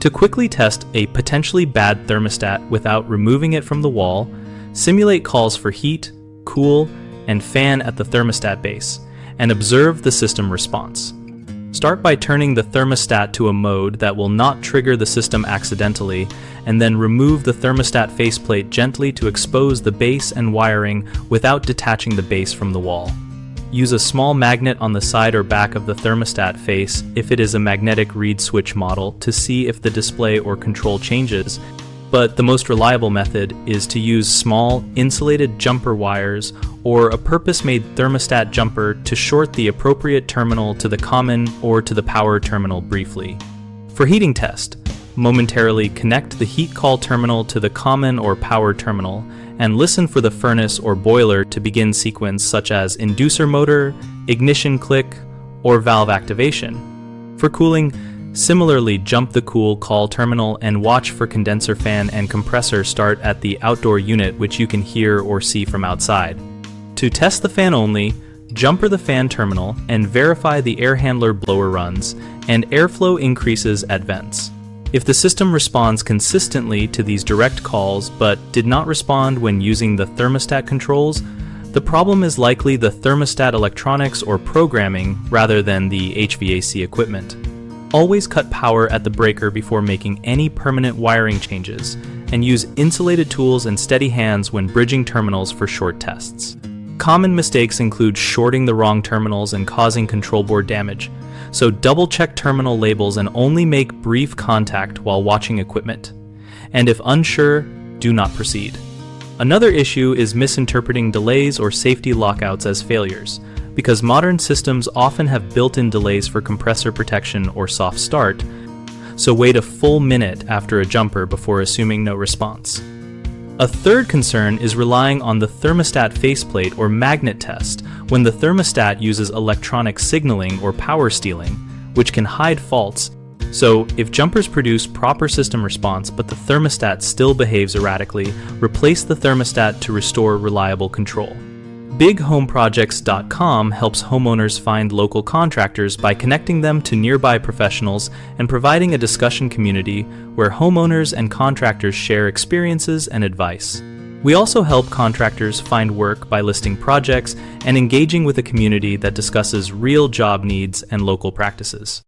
To quickly test a potentially bad thermostat without removing it from the wall, simulate calls for heat, cool, and fan at the thermostat base, and observe the system response. Start by turning the thermostat to a mode that will not trigger the system accidentally, and then remove the thermostat faceplate gently to expose the base and wiring without detaching the base from the wall. Use a small magnet on the side or back of the thermostat face if it is a magnetic reed switch model to see if the display or control changes, but the most reliable method is to use small, insulated jumper wires or a purpose-made thermostat jumper to short the appropriate terminal to the common or to the power terminal briefly. For heating test, momentarily connect the heat call terminal to the common or power terminal and listen for the furnace or boiler to begin sequence such as inducer motor, ignition click, or valve activation. For cooling, similarly jump the cool call terminal and watch for condenser fan and compressor start at the outdoor unit, which you can hear or see from outside. To test the fan only, jumper the fan terminal and verify the air handler blower runs and airflow increases at vents. If the system responds consistently to these direct calls but did not respond when using the thermostat controls, the problem is likely the thermostat electronics or programming rather than the HVAC equipment. Always cut power at the breaker before making any permanent wiring changes, and use insulated tools and steady hands when bridging terminals for short tests. Common mistakes include shorting the wrong terminals and causing control board damage, so double-check terminal labels and only make brief contact while watching equipment. And if unsure, do not proceed. Another issue is misinterpreting delays or safety lockouts as failures, because modern systems often have built-in delays for compressor protection or soft start, so wait a full minute after a jumper before assuming no response. A third concern is relying on the thermostat faceplate or magnet test when the thermostat uses electronic signaling or power stealing, which can hide faults. So, if jumpers produce proper system response but the thermostat still behaves erratically, replace the thermostat to restore reliable control. BigHomeProjects.com helps homeowners find local contractors by connecting them to nearby professionals and providing a discussion community where homeowners and contractors share experiences and advice. We also help contractors find work by listing projects and engaging with a community that discusses real job needs and local practices.